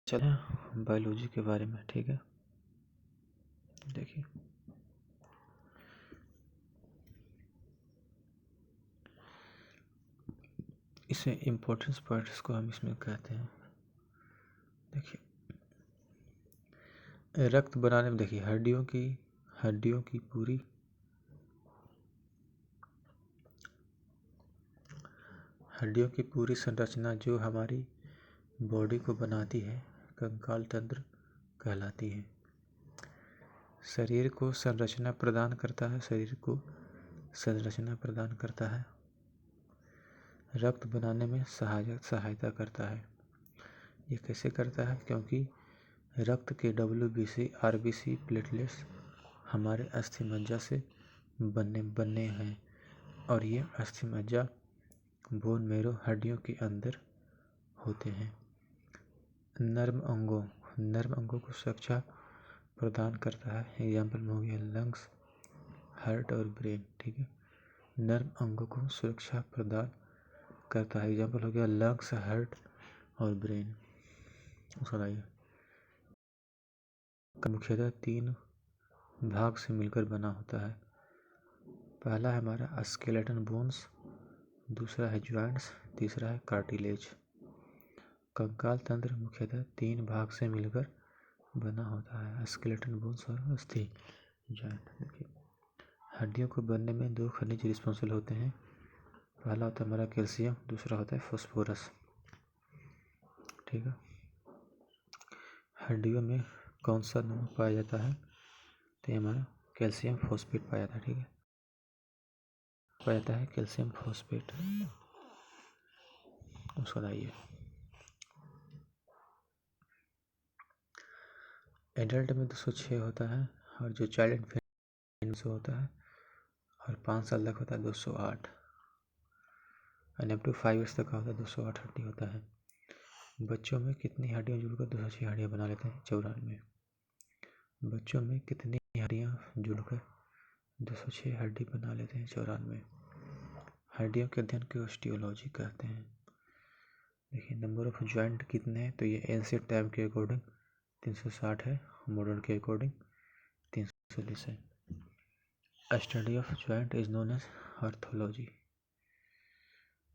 चलो बायोलॉजी के बारे में। ठीक है, देखिए इसे इम्पोर्टेंस पॉइंट्स को हम इसमें कहते हैं। देखिए रक्त बनाने में, देखिए हड्डियों की पूरी संरचना जो हमारी बॉडी को बनाती है कंकाल तंत्र कहलाती है। शरीर को संरचना प्रदान करता है, रक्त बनाने में सहायता करता है। ये कैसे करता है? क्योंकि रक्त के WBC, RBC, प्लेटलेट्स हमारे अस्थि मज्जा से बने हैं और ये अस्थि मज्जा बोन मैरो हड्डियों के अंदर होते हैं। नर्म अंगों को सुरक्षा प्रदान करता है। एग्जाम्पल में हो गया लंग्स, हार्ट और ब्रेन। ठीक है, नर्म अंगों को सुरक्षा प्रदान करता है। एग्जाम्पल हो गया लंग्स, हार्ट और ब्रेन। सुनाइए। मुख्यतः 3 भाग से मिलकर बना होता है। पहला है हमारा स्केलेटन बोन्स, दूसरा है ज्वाइंट्स, तीसरा है कार्टिलेज। कंकाल तंत्र मुख्यतः 3 भाग से मिलकर बना होता है, स्केलेटन बोन्स और अस्थि ज्वाइंट। देखिए हड्डियों को बनने में 2 खनिज रिस्पॉन्सिबल होते हैं। पहला होता है हमारा कैल्शियम, दूसरा होता है फॉस्फोरस। ठीक है, हड्डियों में कौन सा नमक पाया जाता है? तो ये हमारा कैल्शियम फॉस्फेट पाया जाता है। ठीक है, पाया जाता है कैल्शियम फॉस्फेट। उसको लाइए। एडल्ट में 206 होता है और जो चाइल्ड इन्फेंट से होता है और 5 साल तक होता है 208 और अप टू 5 ईयर्स तक का होता है 208 हड्डी होता है। बच्चों में कितनी हड्डियाँ जुड़कर 206 हड्डियाँ बना लेते हैं? 94। बच्चों में कितनी हड्डियाँ जुड़कर 206 हड्डी बना लेते हैं? 94। हड्डियों के अध्ययन को ऑस्टियोलॉजी कहते हैं। देखिए नंबर ऑफ जॉइंट कितने हैं? तो ये एंशिएंट टाइम के अकॉर्डिंग 360 है, मॉडर्न के अकॉर्डिंग 340 है। Study of joint is known as arthrology.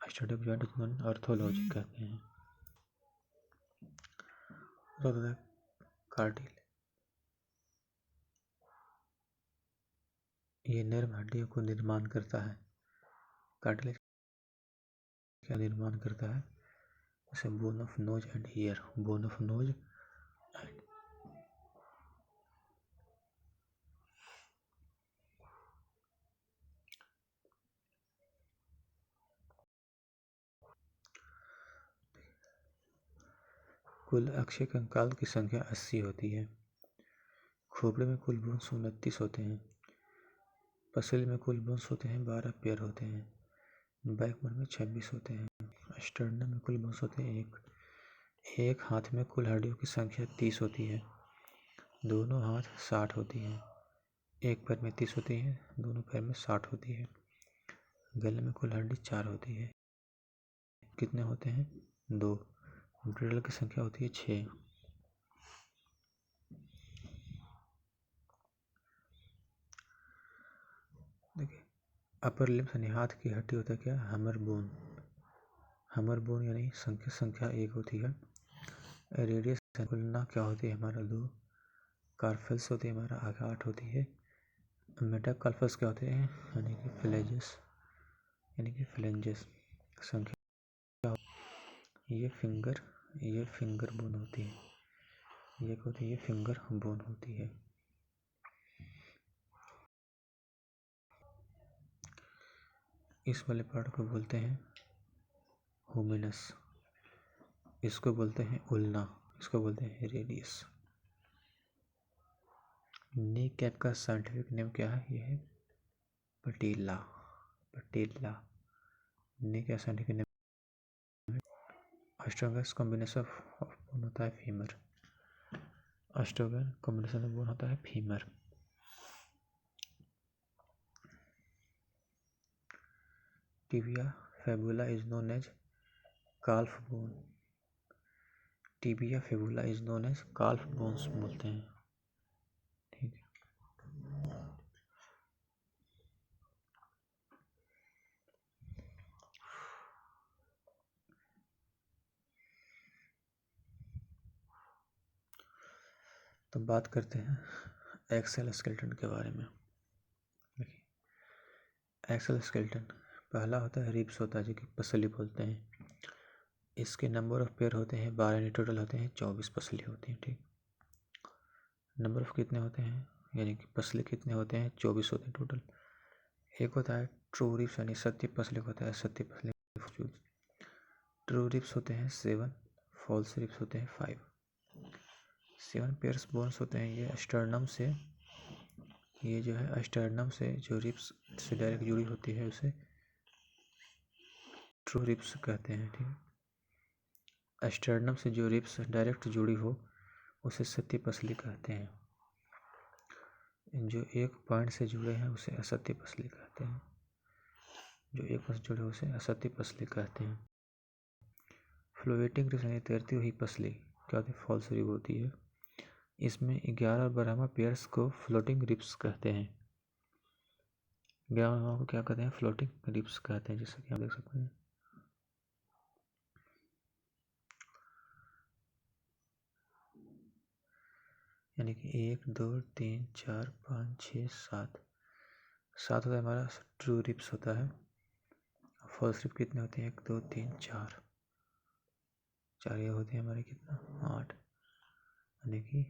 Study of joint is known arthrology कहते हैं। कार्टिलेज, ये नर्म हड्डियों को निर्माण करता है। कार्टिलेज क्या निर्माण करता है? जैसे bone of nose and year, bone of nose and कुल अक्षीय कंकाल की संख्या 80 होती है। खोपड़े में कुल बोन्स 29 होते हैं। पसली में कुल बोन्स होते हैं 12 पेयर होते हैं। बैकबोन में 26 होते हैं। स्टर्नम में कुल बोन्स होते हैं 1। एक हाथ में कुल हड्डियों की संख्या 30 होती है। दोनों हाथ 60 होती हैं। एक पैर में 30 होती है, दोनों पैर में 60 होती है। गले में कुल हड्डी 4 होती है। कितने होते हैं? 2। ड्रिल की संख्या होती है 6। देखिए अपर लिम्स यानी हाथ की हड्डी होता है क्या? हमर बोन। हमर बोन यानी संख्या 1 होती है। रेडियस तुलना क्या होती है? हमारा 2। कार्पल्स होती है हमारा आगे 8 होती है। मेटाकार्पल्स क्या होते हैं? यानी कि फ्लेंजेस संख्या। ये फिंगर बोन होती है। ये क्या होती है? ये फिंगर बोन होती है। इस वाले पार्ट को बोलते हैं होमिनस, इसको बोलते हैं उल्ना, इसको बोलते हैं रेडियस। नी कैप का साइंटिफिक नेम क्या है? ये है पटेला। नी का scientific name strongest combination of bone होता है femur. Strongest combination of bone होता है femur. Tibia fibula is known as calf bone. Tibia fibula is known as calf bones बोलते हैं। ठीक है, तो बात करते हैं एक्सेल स्केलेटन के बारे में। देखिए एक्सेल स्केलेटन पहला होता है रिब्स होता है, जो कि पसली बोलते हैं। इसके नंबर ऑफ पेयर होते हैं 12, यानी टोटल होते हैं 24 पसली होती हैं। ठीक, नंबर ऑफ कितने होते हैं, यानी कि पसले कितने होते हैं, 24 होते हैं टोटल। एक होता है ट्रू रिब्स, यानी सत्य पसले होता है, सत्य पसले। ट्रू रिब्स होते हैं 7, फॉल्स रिब्स होते हैं 5। 7 पेयर्स बोन्स होते हैं, ये स्टर्नम से, ये जो है स्टर्नम से जो रिब्स से डायरेक्ट जुड़ी होती है उसे ट्रू रिब्स कहते हैं। ठीक, स्टर्नम से जो रिब्स डायरेक्ट जुड़ी हो उसे सत्य पसली कहते हैं। जो एक पॉइंट से जुड़े हैं उसे असत्य पसली कहते हैं। जो एक पॉइंट से जुड़े उसे असत्य पसली कहते हैं। फ्लोटिंग रिब्स यानी तैरती हुई पसली क्या होती है, फॉल्स रिब होती है। इसमें 11 और 12वां पेयर्स को फ्लोटिंग रिब्स कहते हैं। 11वां को क्या कहते हैं, फ्लोटिंग रिब्स कहते हैं, जैसे कि आप देख सकते हैं। यानी कि 1 2 3 4 5 6 7 7 होता है हमारा ट्रू रिब्स होता है। फॉल्स रिब कितने होते हैं, 1 2 3 4 4, ये होते हैं हमारे कितना 8, यानी कि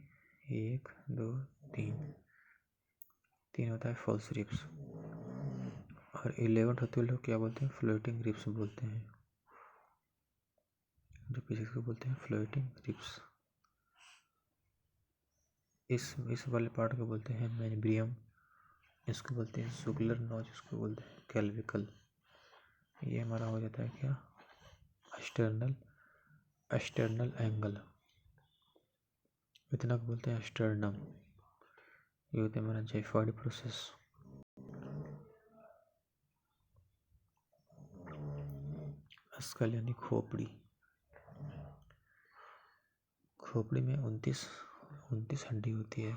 1 2 3 होता है फॉल्स रिब्स। और 11 होते हैं लोग क्या बोलते हैं, फ्लोटिंग रिब्स बोलते हैं। जो पीछे को बोलते हैं फ्लोटिंग रिब्स। इस वाले पार्ट को बोलते हैं मेम्ब्रियम, इसको बोलते हैं जुगुलर नोज, इसको बोलते हैं कैल्विकल। ये हमारा हो जाता है क्या, एक्सटर्नल एंगल, इतना को बोलते हैं स्टर्नम। ये होता है हमारा जाइफॉइड प्रोसेस। स्कल यानी खोपड़ी। खोपड़ी में 29 हड्डी होती है।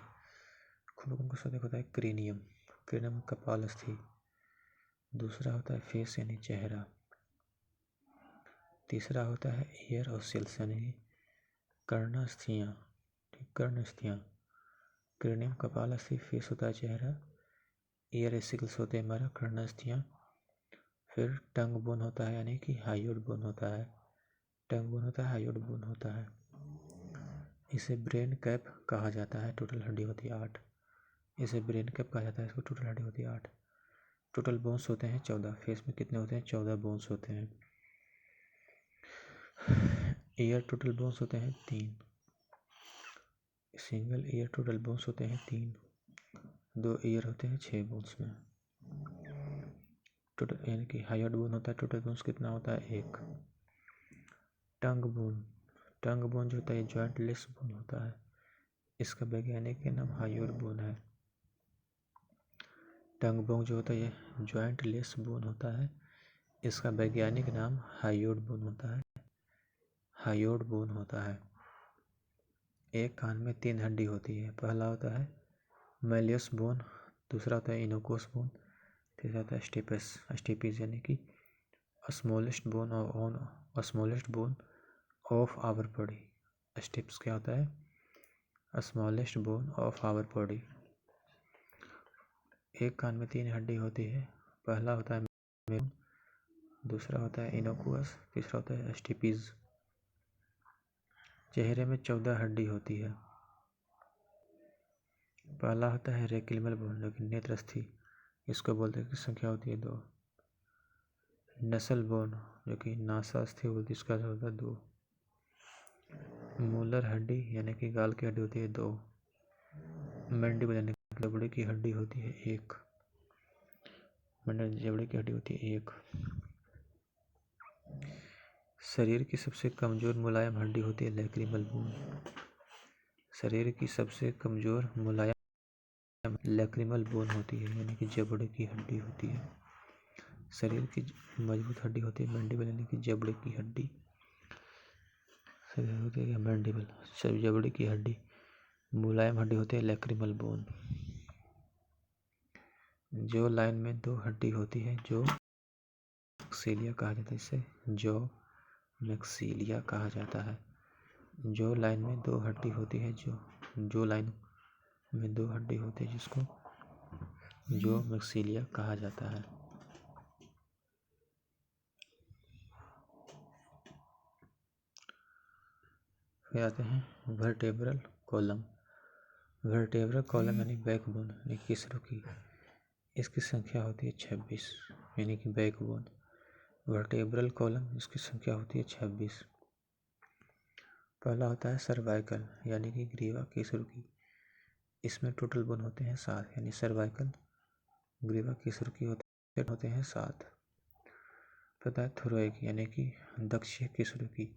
खोपड़ी को साथ होता है क्रेनियम, क्रेनियम कपाल अस्थि। दूसरा होता है फेस यानी चेहरा। तीसरा होता है ईयर और सेल्स यानी कर्णस्थियाँ। कर्णस्थियाँ, क्रेनियम कपाल अस्थि, फेस होता है चेहरा, ईयर एसिकल्स होते हैं हमारा कर्णस्थियाँ। फिर टंग बोन होता है, यानी कि हाइयोड बोन होता है। टंग बोन होता है, हाइयोड बोन होता है। इसे ब्रेन कैप कहा जाता है। टोटल हड्डी होती है 8। इसे ब्रेन कैप कहा जाता है, इसको टोटल हड्डी होती है 8। टोटल बोन्स होते हैं 14। फेस में कितने होते हैं, 14 बोन्स होते हैं। ईयर टोटल बोन्स होते हैं 3। सिंगल ईयर टोटल बोन्स होते हैं 3। 2 ईयर होते हैं 6 बोन्स में। टोटल यानी कि हाइयोड बोन होता है, टोटल बोन्स कितना होता है 1। टंग बोन जो होता है जॉइंटलेस बोन होता है। इसका वैज्ञानिक नाम हाइयोड बोन है। टंग बोन जो होता है ये जॉइंटलेस बोन होता है। इसका वैज्ञानिक नाम हाइयोड बोन होता है। हाइयोड बोन होता है। एक कान में 3 हड्डी होती है। पहला होता है मैलियस बोन, दूसरा होता है इनोकोस बोन, तीसरा होता है स्टेपिस यानी कि smallest bone of our body. Stapes क्या होता है, smallest bone of our body. एक कान में 3 हड्डी होती है। पहला होता है मेरुन, दूसरा होता है इनोकुअस, तीसरा होता है स्टेपिस। चेहरे में 14 हड्डी होती है। पहला होता है रेक्लिमल बोन, जो कि नेत्रस्थी, इसको बोलते हैं कि संख्या होती है 2। नसल बोन जो कि नासास्थी बोलती है, इसका होता है 2। मूलर हड्डी यानी कि गाल की हड्डी होती है 2। मैंडिबल यानी कि जबड़े की हड्डी होती है 1। जबड़े की हड्डी होती है 1। शरीर की सबसे कमजोर मुलायम हड्डी होती है लैक्रिमल बोन। शरीर की सबसे कमजोर मुलायम लैक्रिमल बोन होती है, यानी कि जबड़े की हड्डी होती है। शरीर की मजबूत हड्डी होती है मैंडिबल यानी कि जबड़े की हड्डी। होती है मैंडिबल, जबड़े की हड्डी। मुलायम हड्डी होती है लैक्रिमल बोन। जो लाइन में दो हड्डी होती है जो मैक्सिलिया कहा जाता है, इसे जो मैक्सिलिया कहा जाता है। जो लाइन में दो हड्डी होती है जो लाइन में दो हड्डी होती है जिसको जो मैक्सिलिया कहा जाता है। फिर आते हैं वर्टेब्रल कॉलम। वर्टेब्रल कॉलम यानी बैकबोन यानी किस्सों की, इसकी संख्या होती है 26 यानी कि बैकबोन। वर्टेब्रल कॉलम इसकी संख्या होती है 26। पहला होता है सर्वाइकल यानी कि ग्रीवा किस्सों की, इसमें टोटल बोन होते हैं 7 यानी सर्वाइकल ग्रीवा किस्सों की होते हैं 7। पता है थोरैक यानी कि दक्षिण किस्सों की,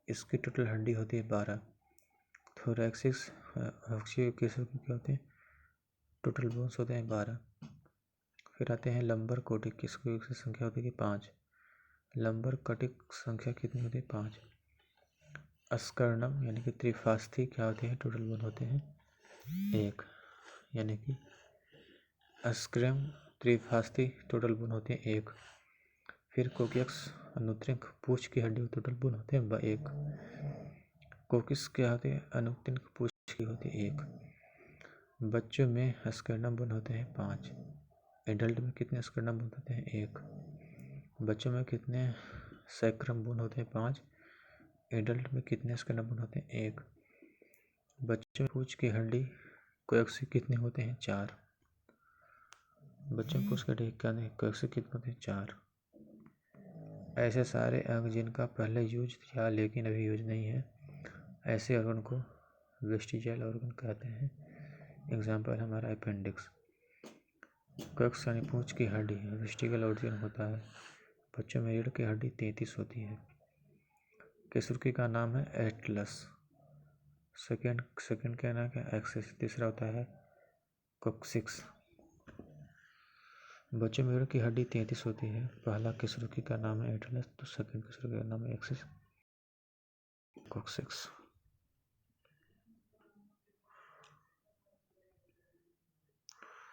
इसकी टोटल हड्डी होती है 12। थोरैक्सिस अक्षीय किस्सों की क्या होते हैं, टोटल बोन्स होते हैं 12। फिर आते हैं लंबर कोटिक, किसकी संख्या होती है 5। लंबर कटिक संख्या कितनी होती है 5। अस्कर्णम यानी कि त्रिफास्थी क्या होते हैं, टोटल बोन होते हैं 1 यानी कि अस्क्रम त्रिफास्थी टोटल बोन होते हैं 1। फिर कोकियक्स अनुत्रिंक पूंछ की हड्डी टोटल बोन होते हैं 1। कोकिस क्या होते हैं, अनुत्रिंक पूंछ की होती है 1। बच्चों में अस्कर्णम बोन होते हैं 5। एडल्ट में कितने अस्कर्णम बोन होते हैं 1। बच्चों में कितने सैक्रम बोन होते हैं 5। एडल्ट में कितने अस्कर्णम बोन होते हैं 1। बच्चों में पूंछ की हड्डी कोएक्सी कितने होते हैं 4। बच्चों में पूंछ की हड्डी कोएक्सी कितने होते हैं 4। ऐसे सारे अंग जिनका पहले यूज था लेकिन अभी यूज नहीं है, ऐसे ऑर्गन को वेस्टिजियल ऑर्गन कहते हैं। एग्जाम्पल हमारा अपेंडिक्स। कोएक्स यानी पूंछ की हड्डी वेस्टिजियल ऑर्गन होता है। बच्चों में रीढ़ की हड्डी 33 होती है। किस्सों का नाम है एटलस। सेकंड का नाम क्या एक्सिस। तीसरा होता है कोक्सिक्स। बच्चों में रीढ़ की हड्डी 33 होती है। पहला किस्सों का नाम है एटलस तो सेकंड किस्सों का नाम है एक्सिस कोक्सिक्स।